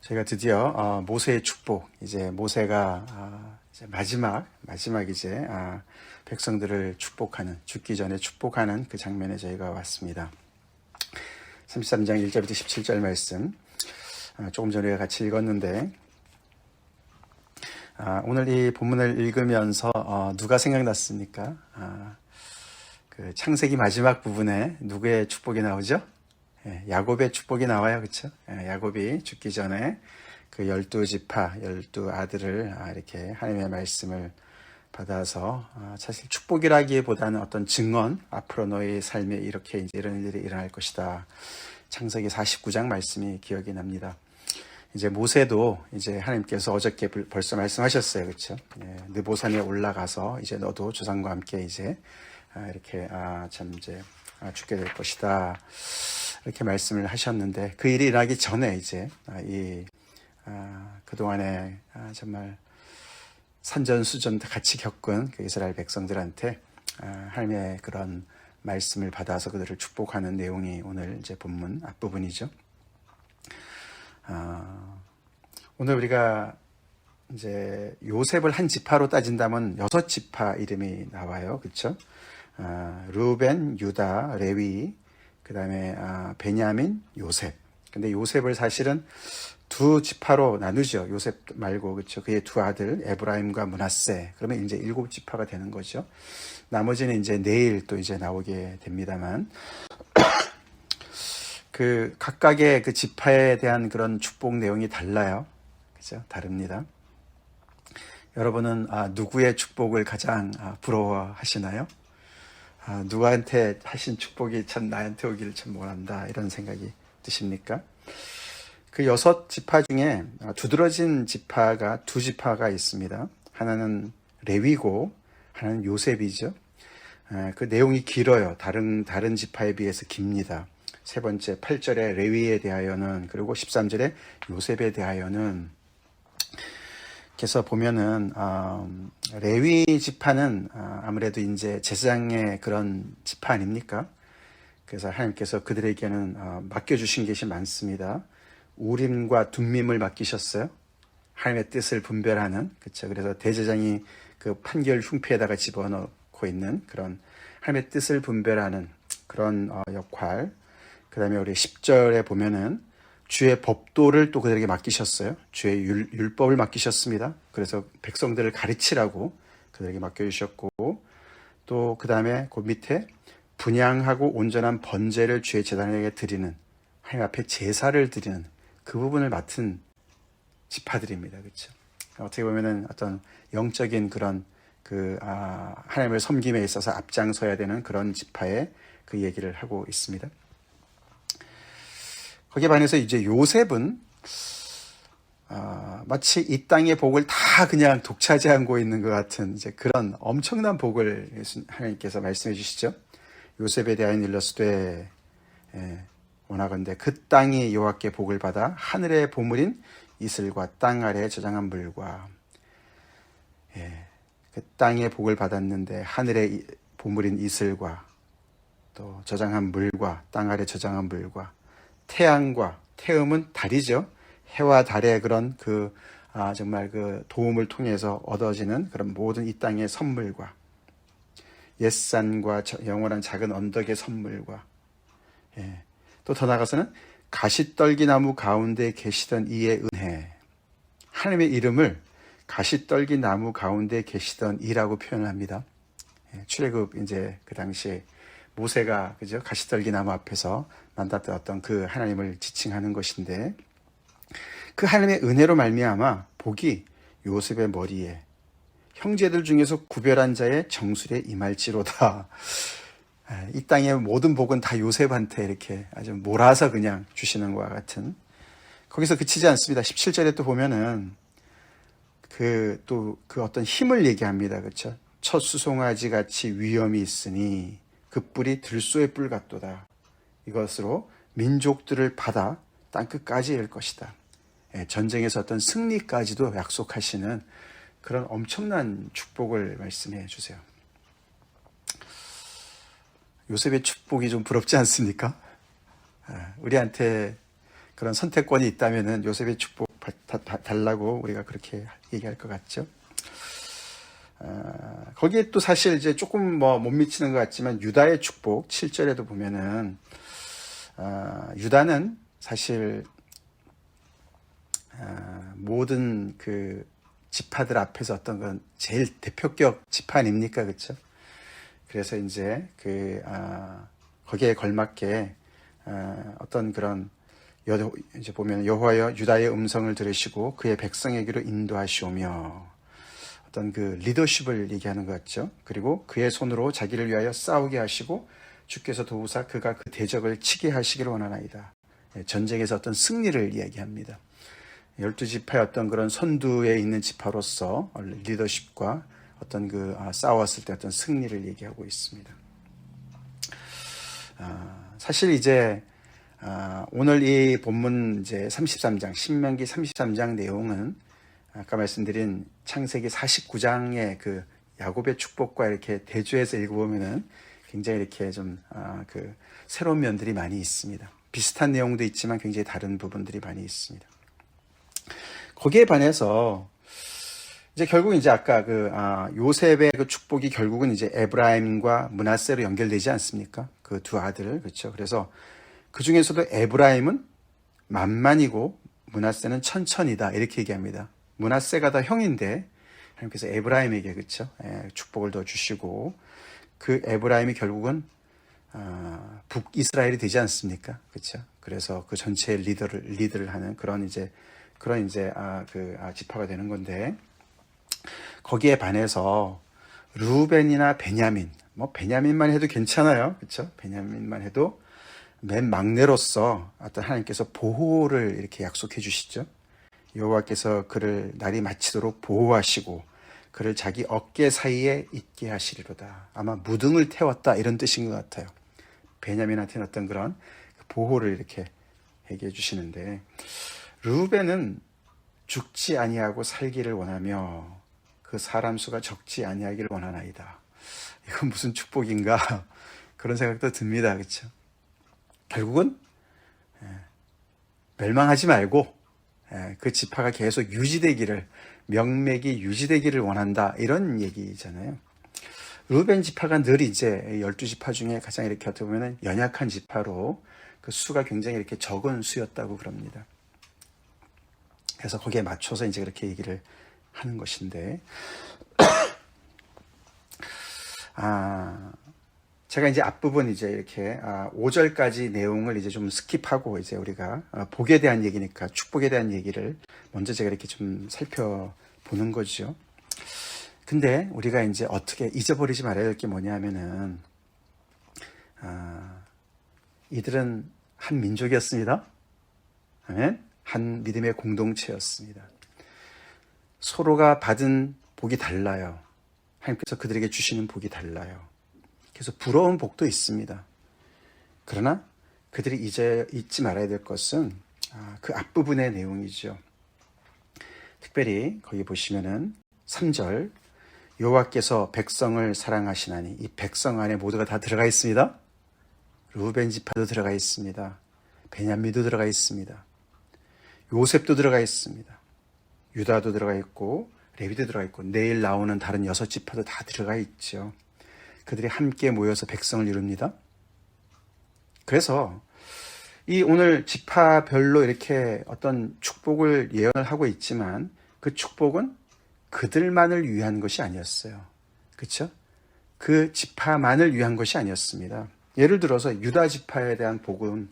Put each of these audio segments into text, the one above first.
저희가 드디어 모세의 축복, 이제 모세가 이제 마지막 이제 백성들을 축복하는, 죽기 전에 축복하는 그 장면에 저희가 왔습니다. 33장 1절부터 17절 말씀 조금 전에 같이 읽었는데, 오늘 이 본문을 읽으면서 누가 생각났습니까? 그 창세기 마지막 부분에 누구의 축복이 나오죠? 야곱의 축복이 나와요. 그렇죠? 야곱이 죽기 전에 그 12지파, 12아들을 이렇게 하나님의 말씀을 받아서 사실 축복이라기보다는 어떤 증언, 앞으로 너의 삶에 이렇게 이제 이런 일이 일어날 것이다. 창세기 49장 말씀이 기억이 납니다. 이제 모세도 이제 하나님께서 어저께 벌써 말씀하셨어요. 그렇죠? 느보산에 올라가서 이제 너도 조상과 함께 이제 이렇게 참 이제 죽게 될 것이다. 이렇게 말씀을 하셨는데, 그 일이 일어나기 전에 이제 그동안에 정말 산전수전 같이 겪은 그 이스라엘 백성들한테 하나님의 그런 말씀을 받아서 그들을 축복하는 내용이 오늘 이제 본문 앞부분이죠. 오늘 우리가 이제 요셉을 한 지파로 따진다면 6지파 이름이 나와요. 그렇죠? 르우벤, 유다, 레위, 그 다음에 베냐민, 요셉. 근데 요셉을 사실은 2지파로 나누죠. 요셉 말고, 그렇죠? 그의 2 아들 에브라임과 므낫세. 그러면 이제 7지파가 되는 거죠. 나머지는 이제 내일 또 이제 나오게 됩니다만, 그 각각의 그 지파에 대한 그런 축복 내용이 달라요. 그죠? 다릅니다. 여러분은 누구의 축복을 가장 부러워하시나요? 누구한테 하신 축복이 참 나한테 오기를 참 원한다, 이런 생각이 드십니까? 그 6지파 중에 두드러진 지파가 2지파가 있습니다. 하나는 레위고 하나는 요셉이죠. 그 내용이 길어요. 다른 지파에 비해서 깁니다. 세 번째 8절에 레위에 대하여는, 그리고 13절에 요셉에 대하여는, 그래서 보면은 레위 지파는 아무래도 이제 제사장의 그런 지파 아닙니까? 그래서 하나님께서 그들에게는 맡겨주신 것이 많습니다. 우림과 둠밈을 맡기셨어요. 하나님의 뜻을 분별하는, 그렇죠? 그래서 대제사장이 그 판결 흉패에다가 집어넣고 있는 그런 하나님의 뜻을 분별하는 그런 역할. 그 다음에 우리 10절에 보면은 주의 법도를 또 그들에게 맡기셨어요. 주의 율법을 맡기셨습니다. 그래서 백성들을 가르치라고 그들에게 맡겨주셨고, 또 그 다음에 그 밑에 분향하고 온전한 번제를 주의 제단에게 드리는, 하나님 앞에 제사를 드리는 그 부분을 맡은 지파들입니다. 그렇죠? 어떻게 보면은 어떤 영적인 그런 하나님을 섬김에 있어서 앞장서야 되는 그런 지파의 그 얘기를 하고 있습니다. 거기에 반해서 이제 요셉은 마치 이 땅의 복을 다 그냥 독차지하고 있는 것 같은 이제 그런 엄청난 복을 하나님께서 말씀해 주시죠. 요셉에 대하여 일러스되 원하건대 그 땅이 여호와께 복을 받아 하늘의 보물인 이슬과 땅 아래에 저장한 물과, 그 땅의 복을 받았는데 하늘의 보물인 이슬과 또 저장한 물과 땅 아래 저장한 물과 태양과, 태음은 달이죠. 해와 달의 그런 정말 그 도움을 통해서 얻어지는 그런 모든 이 땅의 선물과, 옛산과 영원한 작은 언덕의 선물과, 또 더 나아가서는 가시떨기 나무 가운데 계시던 이의 은혜. 하나님의 이름을 가시떨기 나무 가운데 계시던 이라고 표현을 합니다. 출애굽 이제 그 당시에 모세가, 그죠? 가시떨기 나무 앞에서 만났던 어떤 그 하나님을 지칭하는 것인데, 그 하나님의 은혜로 말미암아 복이 요셉의 머리에 형제들 중에서 구별한 자의 정술에 임할지로다. 이 땅의 모든 복은 다 요셉한테 이렇게 아주 몰아서 그냥 주시는 것과 같은, 거기서 그치지 않습니다. 17절에 또 보면은 그 어떤 힘을 얘기합니다. 그렇죠? 첫 수송아지 같이 위엄이 있으니 그 뿔이 들소의 뿔 같도다. 이것으로 민족들을 받아 땅끝까지 이를 것이다. 전쟁에서 어떤 승리까지도 약속하시는 그런 엄청난 축복을 말씀해 주세요. 요셉의 축복이 좀 부럽지 않습니까? 우리한테 그런 선택권이 있다면은 요셉의 축복 달라고 우리가 그렇게 얘기할 것 같죠. 거기에 또 사실 이제 조금 뭐 못 미치는 것 같지만 유다의 축복 7절에도 보면은 유다는 사실 모든 그 지파들 앞에서 어떤 건 제일 대표격 지파 아닙니까, 그렇죠? 그래서 이제 거기에 걸맞게 어떤 그런 이제 보면 여호와여 유다의 음성을 들으시고 그의 백성에게로 인도하시오며 어떤 그 리더십을 얘기하는 것 같죠. 그리고 그의 손으로 자기를 위하여 싸우게 하시고 주께서 도우사 그가 그 대적을 치게 하시기를 원하나이다. 전쟁에서 어떤 승리를 이야기합니다. 12지파의 어떤 그런 선두에 있는 지파로서 리더십과 어떤 싸웠을 때 어떤 승리를 얘기하고 있습니다. 사실 이제 오늘 이 본문 이제 33장 신명기 33장 내용은 아까 말씀드린 창세기 49장의 그 야곱의 축복과 이렇게 대조해서 읽어보면은 굉장히 이렇게 좀 새로운 면들이 많이 있습니다. 비슷한 내용도 있지만 굉장히 다른 부분들이 많이 있습니다. 거기에 반해서 이제 결국 이제 아까 요셉의 그 축복이 결국은 이제 에브라임과 므낫세로 연결되지 않습니까? 그 두 아들, 그렇죠. 그래서 그 중에서도 에브라임은 만만이고 므낫세는 천천이다 이렇게 얘기합니다. 므낫세가 다 형인데 하나님께서 에브라임에게 그렇죠. 축복을 더 주시고 그 에브라임이 결국은 북이스라엘이 되지 않습니까? 그렇죠. 그래서 그 전체의 리드를 하는 그런 지파가 되는 건데 거기에 반해서 루벤이나 베냐민, 뭐 베냐민만 해도 괜찮아요, 그렇죠? 베냐민만 해도 맨 막내로서 어떤 하나님께서 보호를 이렇게 약속해 주시죠. 여호와께서 그를 날이 마치도록 보호하시고 그를 자기 어깨 사이에 있게 하시리로다. 아마 무등을 태웠다 이런 뜻인 것 같아요. 베냐민한테는 어떤 그런 보호를 이렇게 얘기해 주시는데 르우벤은 죽지 아니하고 살기를 원하며 그 사람 수가 적지 아니하기를 원하나이다. 이건 무슨 축복인가 그런 생각도 듭니다. 그렇죠? 결국은 멸망하지 말고 그 지파가 계속 유지되기를 명맥이 유지되기를 원한다 이런 얘기잖아요. 르우벤 지파가 늘 이제 12지파 중에 가장 이렇게 어떻게 보면 연약한 지파로 그 수가 굉장히 이렇게 적은 수였다고 그럽니다. 그래서 거기에 맞춰서 이제 그렇게 얘기를 하는 것인데, 제가 이제 앞부분 이제 이렇게 5절까지 내용을 이제 좀 스킵하고 이제 우리가 복에 대한 얘기니까 축복에 대한 얘기를 먼저 제가 이렇게 좀 살펴보는 거죠. 근데 우리가 이제 어떻게 잊어버리지 말아야 될 게 뭐냐면은, 이들은 한 민족이었습니다. 아멘. 한 믿음의 공동체였습니다. 서로가 받은 복이 달라요. 하나님께서 그들에게 주시는 복이 달라요. 그래서 부러운 복도 있습니다. 그러나 그들이 잊지 말아야 될 것은 그 앞부분의 내용이죠. 특별히 거기 보시면은 3절 여호와께서 백성을 사랑하시나니 이 백성 안에 모두가 다 들어가 있습니다. 르우벤 지파도 들어가 있습니다. 베냐민도 들어가 있습니다. 요셉도 들어가 있습니다. 유다도 들어가 있고 레위도 들어가 있고 내일 나오는 다른 6지파도 다 들어가 있죠. 그들이 함께 모여서 백성을 이룹니다. 그래서 이 오늘 지파별로 이렇게 어떤 축복을 예언을 하고 있지만 그 축복은 그들만을 위한 것이 아니었어요. 그렇죠? 그 지파만을 위한 것이 아니었습니다. 예를 들어서 유다 지파에 대한 복은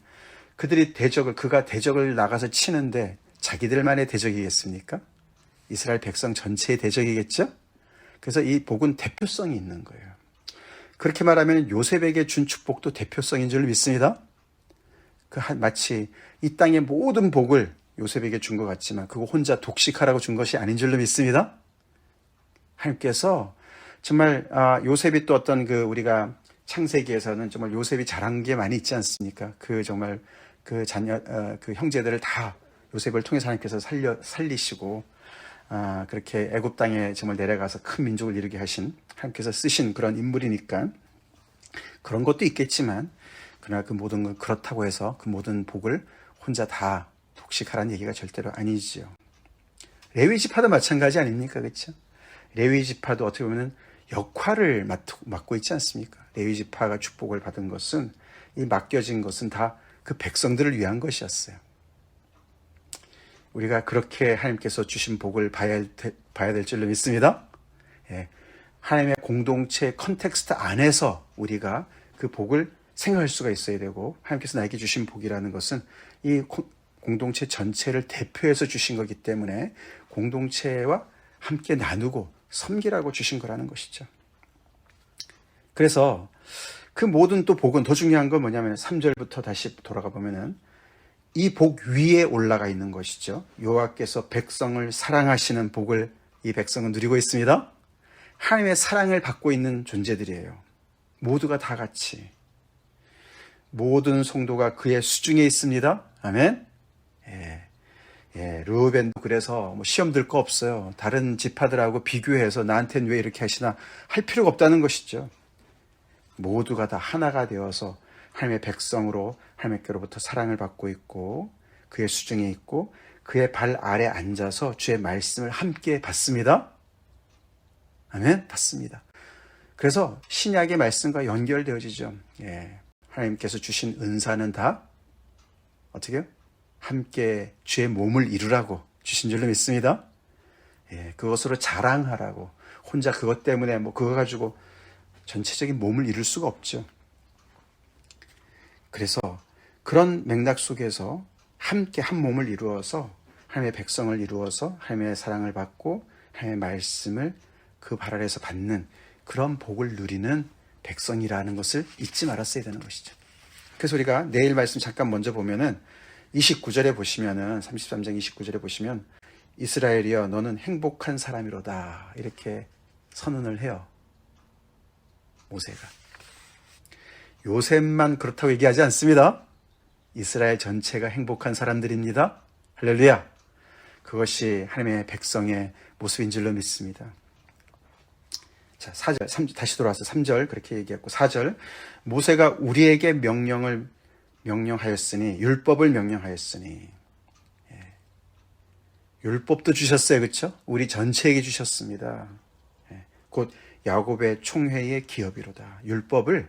그가 대적을 나가서 치는데 자기들만의 대적이겠습니까? 이스라엘 백성 전체의 대적이겠죠? 그래서 이 복은 대표성이 있는 거예요. 그렇게 말하면 요셉에게 준 축복도 대표성인 줄 믿습니다. 마치 이 땅의 모든 복을 요셉에게 준 것 같지만 그거 혼자 독식하라고 준 것이 아닌 줄로 믿습니다. 하나님께서 정말 요셉이 또 어떤 우리가 창세기에서는 정말 요셉이 잘한 게 많이 있지 않습니까? 정말 그 형제들을 다 요셉을 통해서 하나님께서 살리시고 그렇게 애굽 땅에 정말 내려가서 큰 민족을 이루게 하신 하나님께서 쓰신 그런 인물이니까 그런 것도 있겠지만 그러나 그 모든 건 그렇다고 해서 그 모든 복을 혼자 다 독식하라는 얘기가 절대로 아니지요. 레위 지파도 마찬가지 아닙니까? 그렇죠? 레위 지파도 어떻게 보면 역할을 맡고 있지 않습니까? 레위 지파가 축복을 받은 것은, 이 맡겨진 것은 다 그 백성들을 위한 것이었어요. 우리가 그렇게 하나님께서 주신 복을 봐야 될 줄로 믿습니다. 예, 하나님의 공동체 컨텍스트 안에서 우리가 그 복을 생각할 수가 있어야 되고, 하나님께서 나에게 주신 복이라는 것은 이 공동체 전체를 대표해서 주신 거기 때문에 공동체와 함께 나누고 섬기라고 주신 거라는 것이죠. 그래서 그 모든 또 복은, 더 중요한 건 뭐냐면 3절부터 다시 돌아가 보면은 이 복 위에 올라가 있는 것이죠. 여호와께서 백성을 사랑하시는 복을 이 백성은 누리고 있습니다. 하나님의 사랑을 받고 있는 존재들이에요. 모두가 다 같이. 모든 성도가 그의 수중에 있습니다. 아멘. 르우벤도 그래서 뭐 시험 들 거 없어요. 다른 지파들하고 비교해서 나한테는 왜 이렇게 하시나 할 필요가 없다는 것이죠. 모두가 다 하나가 되어서 하나님의 백성으로 하나님께로부터 사랑을 받고 있고, 그의 수중에 있고, 그의 발 아래 앉아서 주의 말씀을 함께 받습니다. 아멘? 받습니다. 그래서 신약의 말씀과 연결되어지죠. 하나님께서 주신 은사는 다 어떻게 해요? 함께 주의 몸을 이루라고 주신 줄로 믿습니다. 그것으로 자랑하라고. 혼자 그것 때문에 그거 가지고 전체적인 몸을 이룰 수가 없죠. 그래서 그런 맥락 속에서 함께 한 몸을 이루어서 하나님의 백성을 이루어서 하나님의 사랑을 받고 하나님의 말씀을 그 발 아래에서 받는 그런 복을 누리는 백성이라는 것을 잊지 말았어야 되는 것이죠. 그래서 우리가 내일 말씀 잠깐 먼저 보면은 29절에 보시면은, 33장 29절에 보시면, 이스라엘이여 너는 행복한 사람이로다, 이렇게 선언을 해요. 모세가. 요셉만 그렇다고 얘기하지 않습니다. 이스라엘 전체가 행복한 사람들입니다. 할렐루야. 그것이 하나님의 백성의 모습인 줄로 믿습니다. 자, 4절, 다시 돌아와서 3절 그렇게 얘기했고, 4절, 모세가 우리에게 명령하였으니, 율법을 명령하였으니, 율법도 주셨어요. 그렇죠? 우리 전체에게 주셨습니다. 곧 야곱의 총회의 기업이로다. 율법을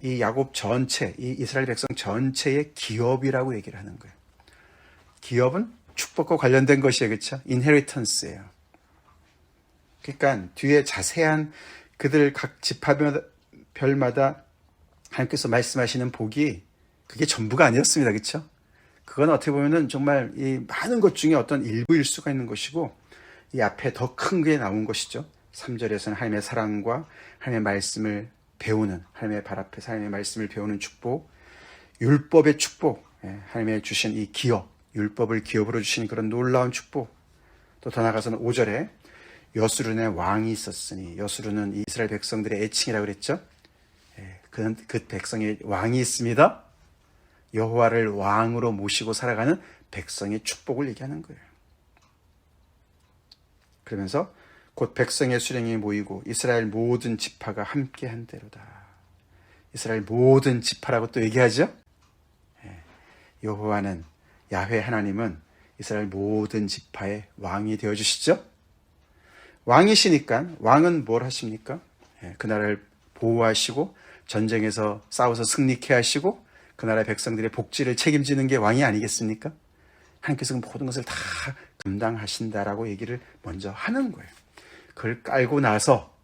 이 야곱 전체, 이 이스라엘 백성 전체의 기업이라고 얘기를 하는 거예요. 기업은 축복과 관련된 것이에요. 그렇죠? 인헤리턴스예요. 그러니까 뒤에 자세한 그들 각 지파별마다 하나님께서 말씀하시는 복이 그게 전부가 아니었습니다. 그렇죠? 그건 어떻게 보면은 정말 이 많은 것 중에 어떤 일부일 수가 있는 것이고, 이 앞에 더 큰 게 나온 것이죠. 3절에서는 하나님의 사랑과 하나님의 말씀을 배우는, 하나님의 발 앞에서 하나님의 말씀을 배우는 축복, 율법의 축복, 하나님의 주신 이 기업, 율법을 기업으로 주신 그런 놀라운 축복. 또 더 나아가서는 5절에 여수룬의 왕이 있었으니, 여수룬은 이스라엘 백성들의 애칭이라고 그랬죠. 그 백성의 왕이 있습니다. 여호와를 왕으로 모시고 살아가는 백성의 축복을 얘기하는 거예요. 그러면서 곧 백성의 수령이 모이고 이스라엘 모든 지파가 함께 한 대로다. 이스라엘 모든 지파라고 또 얘기하죠. 여호와는, 야훼 하나님은 이스라엘 모든 지파의 왕이 되어주시죠. 왕이시니까, 왕은 뭘 하십니까? 그 나라를 보호하시고 전쟁에서 싸워서 승리케 하시고 그 나라의 백성들의 복지를 책임지는 게 왕이 아니겠습니까? 하나님께서 모든 것을 다 감당하신다라고 얘기를 먼저 하는 거예요. 그걸 깔고 나서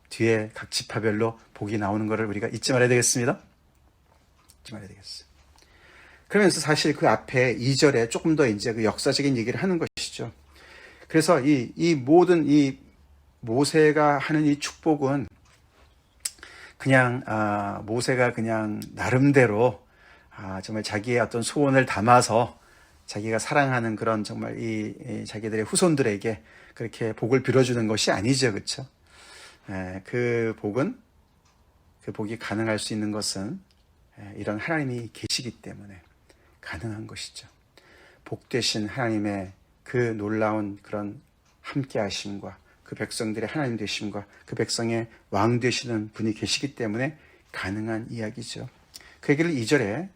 뒤에 각 지파별로 복이 나오는 것을 우리가 잊지 말아야 되겠습니다. 잊지 말아야 되겠어요. 그러면서 사실 그 앞에 2절에 조금 더 이제 그 역사적인 얘기를 하는 것이죠. 그래서 이 모든 이 모세가 하는 이 축복은 그냥 모세가 그냥 나름대로 정말 자기의 어떤 소원을 담아서 자기가 사랑하는 그런 정말 이 자기들의 후손들에게 그렇게 복을 빌어주는 것이 아니죠. 그렇죠? 그 복이 가능할 수 있는 것은 이런 하나님이 계시기 때문에 가능한 것이죠. 복 되신 하나님의 그 놀라운 그런 함께 하심과 그 백성들의 하나님 되심과 그 백성의 왕 되시는 분이 계시기 때문에 가능한 이야기죠. 그 얘기를 2절에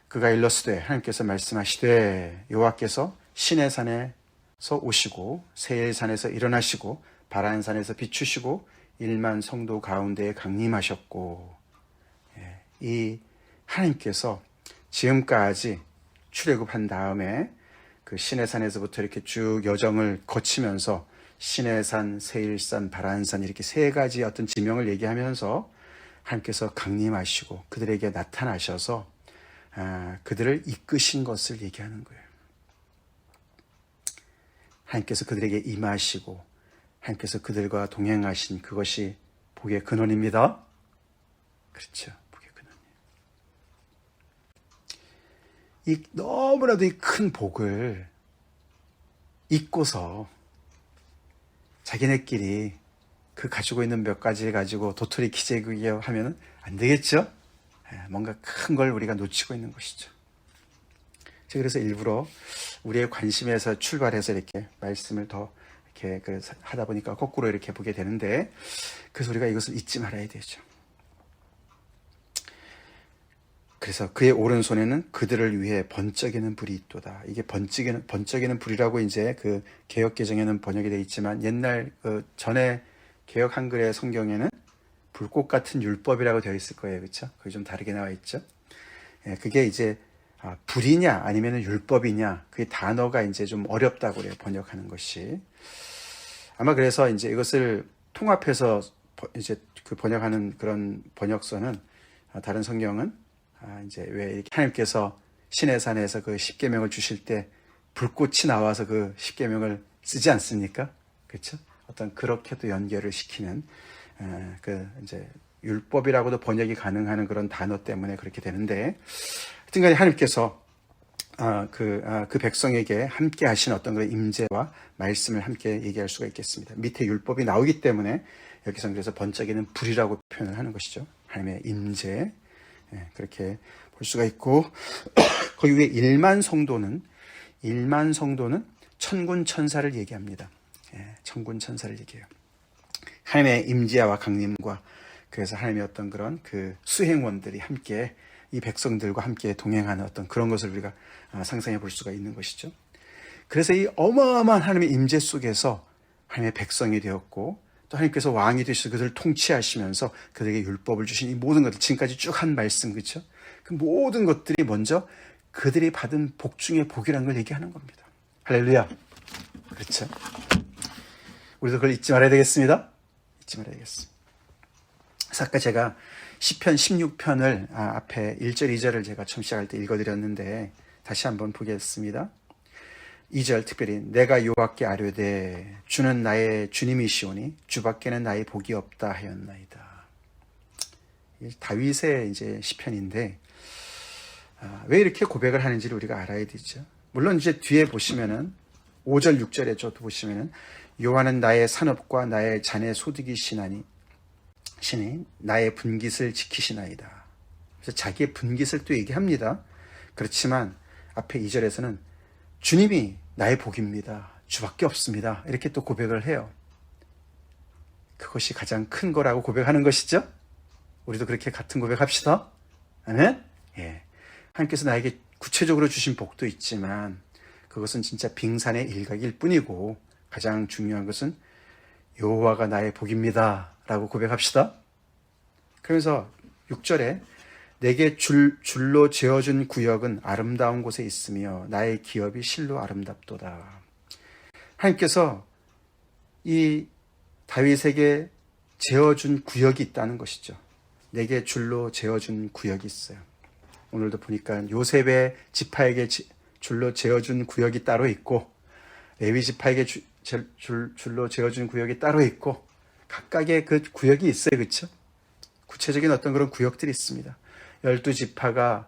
그가 일러스되, 하나님께서 말씀하시되 여호와께서 시내산에 오시고 세일산에서 일어나시고 바란산에서 비추시고 1만 성도 가운데에 강림하셨고, 이 하나님께서 지금까지 출애굽한 다음에 그 시내산에서부터 이렇게 쭉 여정을 거치면서 시내산, 세일산, 바란산 이렇게 세 가지 어떤 지명을 얘기하면서 하나님께서 강림하시고 그들에게 나타나셔서 그들을 이끄신 것을 얘기하는 거예요. 하나님께서 그들에게 임하시고 하나님께서 그들과 동행하신 그것이 복의 근원입니다. 그렇죠. 복의 근원이에요. 너무나도 이 큰 복을 잊고서 자기네끼리 그 가지고 있는 몇 가지 가지고 도토리 기재기 하면은 안 되겠죠? 뭔가 큰 걸 우리가 놓치고 있는 것이죠. 제가 그래서 일부러 우리의 관심에서 출발해서 이렇게 말씀을 더 이렇게 하다 보니까 거꾸로 이렇게 보게 되는데, 그래서 우리가 이것을 잊지 말아야 되죠. 그래서 그의 오른손에는 그들을 위해 번쩍이는 불이 있도다. 이게 번쩍이는 불이라고 이제 그 개역 개정에는 번역이 되어 있지만 옛날 전에 개역 한글의 성경에는 불꽃 같은 율법이라고 되어 있을 거예요. 그렇죠? 그게 좀 다르게 나와 있죠. 그게 이제 불이냐 아니면 율법이냐, 그 단어가 이제 좀 어렵다고 그래요. 번역하는 것이. 아마 그래서 이제 이것을 통합해서 이제 그 번역하는 그런 번역서는, 다른 성경은 이제 왜 이렇게 하나님께서 시내산에서 그 십계명을 주실 때 불꽃이 나와서 그 십계명을 쓰지 않습니까? 그렇죠? 어떤 그렇게도 연결을 시키는 그 이제 율법이라고도 번역이 가능한 그런 단어 때문에 그렇게 되는데, 하여튼간에 하나님께서 그 백성에게 함께 하신 어떤 그런 임재와 말씀을 함께 얘기할 수가 있겠습니다. 밑에 율법이 나오기 때문에 여기서 그래서 번쩍이는 불이라고 표현을 하는 것이죠. 하나님의 임재, 그렇게 볼 수가 있고, 거기 위에 1만 성도는 천군 천사를 얘기합니다. 천군 천사를 얘기해요. 하나님의 임재와 강림과, 그래서 하나님의 어떤 그런 그 수행원들이 함께 이 백성들과 함께 동행하는 어떤 그런 것을 우리가 상상해 볼 수가 있는 것이죠. 그래서 이 어마어마한 하나님의 임재 속에서 하나님의 백성이 되었고, 또 하나님께서 왕이 되셔서 그들을 통치하시면서 그들에게 율법을 주신 이 모든 것들, 지금까지 쭉 한 말씀, 그렇죠? 그 모든 것들이 먼저 그들이 받은 복 중에 복이라는 걸 얘기하는 겁니다. 할렐루야. 그렇죠? 우리도 그걸 잊지 말아야 되겠습니다. 잊지 말아야 되겠습니다. 그래서 아까 제가 시편 16편을 앞에 1절, 2절을 제가 처음 시작할 때 읽어드렸는데 다시 한번 보겠습니다. 2절 특별히 내가 여호와께 아뢰되 주는 나의 주님이시오니 주밖에는 나의 복이 없다 하였나이다. 다윗의 이제 시편인데 왜 이렇게 고백을 하는지를 우리가 알아야 되죠. 물론 이제 뒤에 보시면은 5절, 6절에 저도 보시면은 여호와는 나의 산업과 나의 잔의 소득이시나니 신이 나의 분깃을 지키시나이다. 그래서 자기의 분깃을 또 얘기합니다. 그렇지만 앞에 2절에서는 주님이 나의 복입니다. 주밖에 없습니다. 이렇게 또 고백을 해요. 그것이 가장 큰 거라고 고백하는 것이죠. 우리도 그렇게 같은 고백합시다. 아멘? 예. 하나님께서 나에게 구체적으로 주신 복도 있지만 그것은 진짜 빙산의 일각일 뿐이고, 가장 중요한 것은 여호와가 나의 복입니다 라고 고백합시다. 그러면서 6절에 내게 줄로 재어준 구역은 아름다운 곳에 있으며 나의 기업이 실로 아름답도다. 하나님께서 이 다윗에게 재어준 구역이 있다는 것이죠. 내게 줄로 재어준 구역이 있어요. 오늘도 보니까 요셉의 지파에게 줄로 재어준 구역이 따로 있고, 레위 지파에게 줄로 재어준 구역이 따로 있고, 각각의 그 구역이 있어요. 그렇죠? 구체적인 어떤 그런 구역들이 있습니다. 12지파가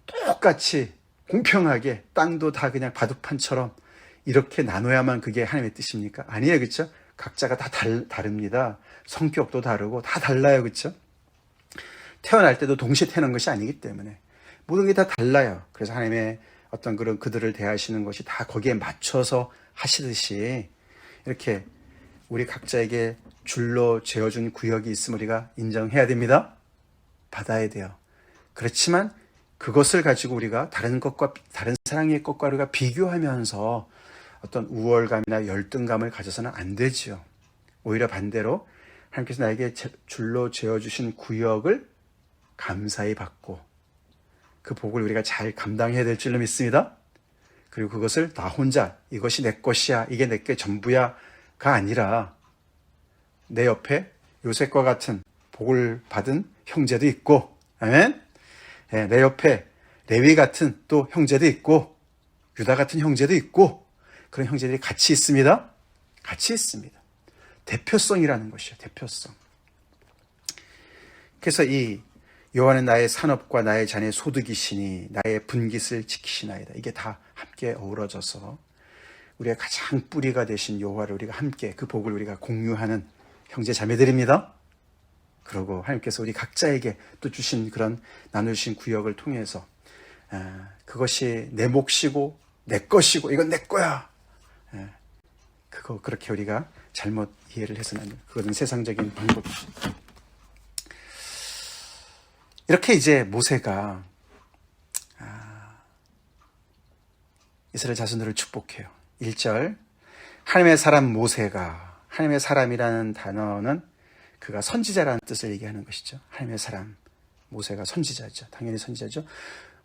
똑같이 공평하게 땅도 다 그냥 바둑판처럼 이렇게 나눠야만 그게 하나님의 뜻입니까? 아니에요. 그렇죠? 각자가 다 다릅니다. 성격도 다르고 다 달라요. 그렇죠? 태어날 때도 동시에 태어난 것이 아니기 때문에 모든 게 다 달라요. 그래서 하나님의 어떤 그런 그들을 대하시는 것이 다 거기에 맞춰서 하시듯이 이렇게 우리 각자에게 줄로 재어준 구역이 있음을 우리가 인정해야 됩니다. 받아야 돼요. 그렇지만 그것을 가지고 우리가 다른 사랑의 것과 우리가 비교하면서 어떤 우월감이나 열등감을 가져서는 안 되지요. 오히려 반대로 하나님께서 나에게 줄로 재어주신 구역을 감사히 받고 그 복을 우리가 잘 감당해야 될 줄로 믿습니다. 그리고 그것을 나 혼자 이것이 내 것이야, 이게 내게 전부야가 아니라 내 옆에 요셉과 같은 복을 받은 형제도 있고, 아멘. 내 옆에 레위 같은 또 형제도 있고, 유다 같은 형제도 있고, 그런 형제들이 같이 있습니다. 같이 있습니다. 대표성이라는 것이요, 대표성. 그래서 이 여호와는 나의 산업과 나의 잔의 소득이시니 나의 분깃을 지키시나이다. 이게 다 함께 어우러져서 우리의 가장 뿌리가 되신 여호와를 우리가 함께 그 복을 우리가 공유하는 형제 자매들입니다. 그리고 하나님께서 우리 각자에게 또 주신 그런 나누신 구역을 통해서 그것이 내 몫이고 내 것이고 이건 내 거야. 그거 그렇게 우리가 잘못 이해를 해서는 그것은 세상적인 방법이죠. 이렇게 이제 모세가 이스라엘 자손들을 축복해요. 1절 하나님의 사람 모세가, 하나님의 사람이라는 단어는 그가 선지자라는 뜻을 얘기하는 것이죠. 하나님의 사람 모세가 선지자죠. 당연히 선지자죠.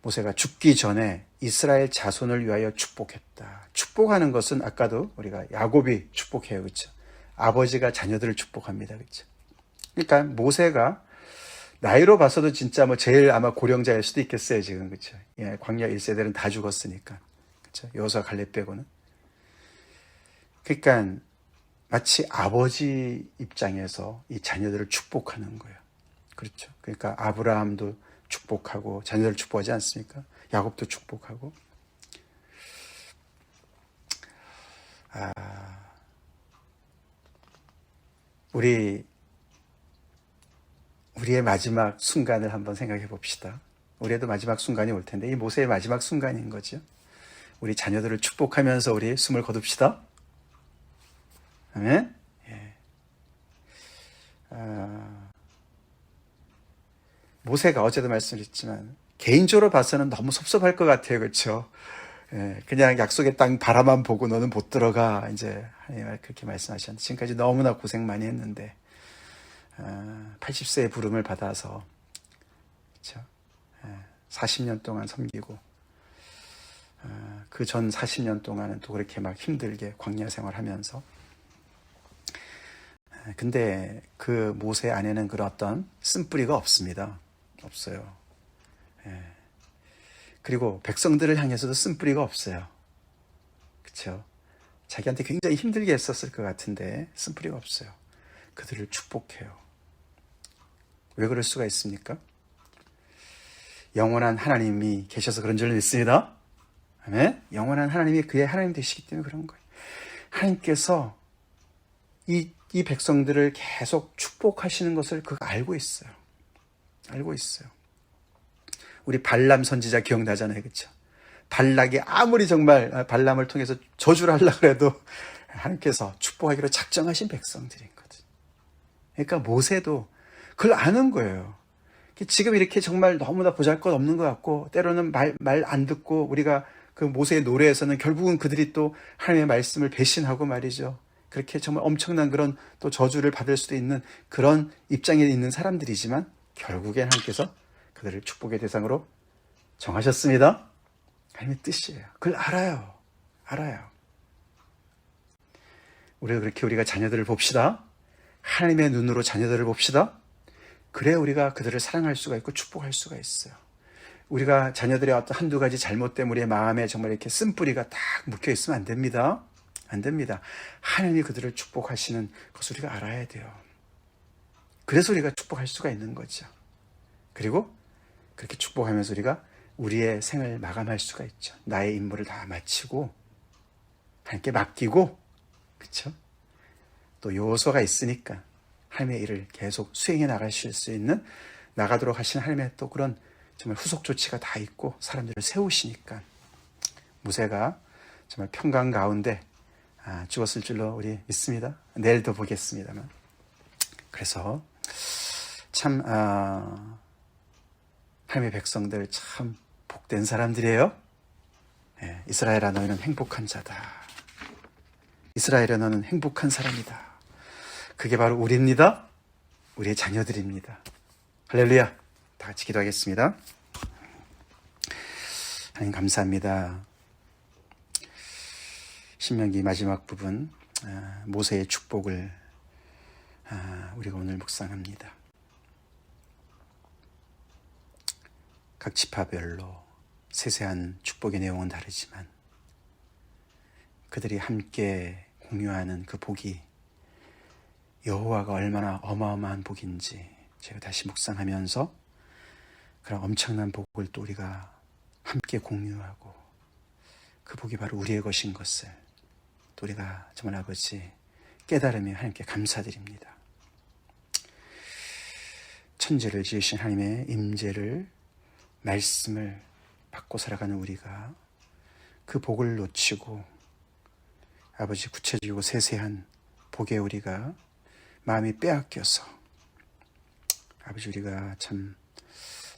모세가 죽기 전에 이스라엘 자손을 위하여 축복했다. 축복하는 것은 아까도 우리가 야곱이 축복해요. 그렇죠? 아버지가 자녀들을 축복합니다. 그렇죠? 그러니까 모세가 나이로 봐서도 진짜 뭐 제일 아마 고령자일 수도 있겠어요, 지금. 그렇죠? 예, 광야 1세대는 다 죽었으니까. 그렇죠? 여호수아 갈렙 빼고는. 그러니까 마치 아버지 입장에서 이 자녀들을 축복하는 거예요. 그렇죠? 그러니까 아브라함도 축복하고 자녀들을 축복하지 않습니까? 야곱도 축복하고. 우리의 마지막 순간을 한번 생각해 봅시다. 우리에도 마지막 순간이 올 텐데 이 모세의 마지막 순간인 거죠. 우리 자녀들을 축복하면서 우리 숨을 거둡시다. 아멘. 예. 모세가 어제도 말씀드렸지만 개인적으로 봐서는 너무 섭섭할 것 같아요. 그렇죠? 예, 그냥 약속의 땅 바라만 보고 너는 못 들어가. 이제 하나님 그렇게 말씀하셨는데 지금까지 너무나 고생 많이 했는데 80세의 부름을 받아서 그렇죠? 40년 동안 섬기고 그 전 40년 동안은 또 그렇게 막 힘들게 광야 생활하면서 근데 그 모세 안에는 그런 어떤 쓴뿌리가 없습니다. 없어요. 그리고 백성들을 향해서도 쓴뿌리가 없어요. 그렇죠? 자기한테 굉장히 힘들게 했었을 것 같은데 쓴뿌리가 없어요. 그들을 축복해요. 왜 그럴 수가 있습니까? 영원한 하나님이 계셔서 그런 줄 믿습니다. 아멘? 영원한 하나님이 그의 하나님 되시기 때문에 그런 거예요. 하나님께서 이 백성들을 계속 축복하시는 것을 그가 알고 있어요. 알고 있어요. 우리 발람 선지자 기억나잖아요. 그렇죠? 발락이 아무리 정말 발람을 통해서 저주를 하려고 해도 하나님께서 축복하기로 작정하신 백성들인 거죠. 그러니까 모세도 그걸 아는 거예요. 지금 이렇게 정말 너무나 보잘것없는 것 같고 때로는 말 안 듣고 우리가 그 모세의 노래에서는 결국은 그들이 또 하나님의 말씀을 배신하고 말이죠. 그렇게 정말 엄청난 그런 또 저주를 받을 수도 있는 그런 입장에 있는 사람들이지만 결국엔 하나님께서 그들을 축복의 대상으로 정하셨습니다. 하나님의 뜻이에요. 그걸 알아요. 알아요. 우리도 그렇게 우리가 자녀들을 봅시다. 하나님의 눈으로 자녀들을 봅시다. 그래야 우리가 그들을 사랑할 수가 있고 축복할 수가 있어요. 우리가 자녀들의 어떤 한두 가지 잘못된 우리의 마음에 정말 이렇게 쓴뿌리가 딱 묵혀 있으면 안 됩니다. 안 됩니다. 하나님이 그들을 축복하시는 것을 우리가 알아야 돼요. 그래서 우리가 축복할 수가 있는 거죠. 그리고 그렇게 축복하면서 우리가 우리의 생을 마감할 수가 있죠. 나의 임무를 다 마치고 하나님께 맡기고 그렇죠? 또 여호수아가 있으니까 하나님의 일을 계속 수행해 나가실 수 있는 나가도록 하신 하나님의 또 그런 정말 후속 조치가 다 있고 사람들을 세우시니까 모세가 정말 평강 가운데 죽었을 줄로 우리 믿습니다. 내일도 보겠습니다만. 그래서 참 하나님의 백성들 참 복된 사람들이에요. 이스라엘아 너희는 행복한 자다. 이스라엘아 너는 행복한 사람이다. 그게 바로 우리입니다. 우리의 자녀들입니다. 할렐루야. 다 같이 기도하겠습니다. 하나님 감사합니다. 신명기 마지막 부분 모세의 축복을 우리가 오늘 묵상합니다. 각 지파별로 세세한 축복의 내용은 다르지만 그들이 함께 공유하는 그 복이 여호와가 얼마나 어마어마한 복인지 제가 다시 묵상하면서 그런 엄청난 복을 또 우리가 함께 공유하고 그 복이 바로 우리의 것인 것을 또 우리가 정말 아버지 깨달으며 하나님께 감사드립니다. 천지를 지으신 하나님의 임재를 말씀을 받고 살아가는 우리가 그 복을 놓치고 아버지 구체적이고 세세한 복에 우리가 마음이 빼앗겨서 아버지 우리가 참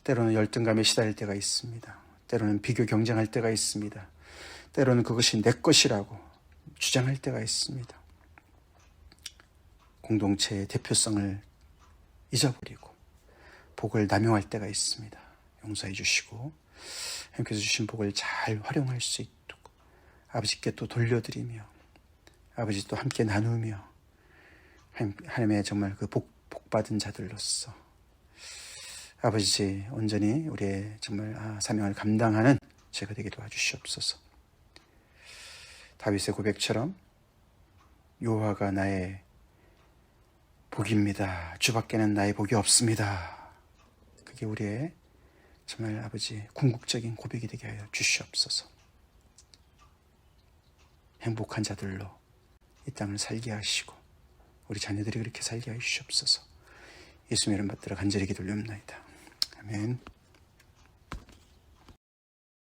때로는 열등감에 시달릴 때가 있습니다. 때로는 비교 경쟁할 때가 있습니다. 때로는 그것이 내 것이라고 주장할 때가 있습니다. 공동체의 대표성을 잊어버리고 복을 남용할 때가 있습니다. 용서해 주시고 하나님께서 주신 복을 잘 활용할 수 있도록 아버지께 또 돌려드리며 아버지 또 함께 나누며 하나님의 정말 그 복받은 자들로서 아버지 온전히 우리의 정말 사명을 감당하는 제가 되게 도와주시옵소서. 다윗의 고백처럼 여호와가 나의 복입니다. 주밖에는 나의 복이 없습니다. 그게 우리의 정말 아버지 궁극적인 고백이 되게 하여 주시옵소서. 행복한 자들로 이 땅을 살게 하시고 우리 자녀들이 그렇게 살게 하여 주시옵소서. 예수님 이름 받들어 간절히 기도를 올립니다. 아멘.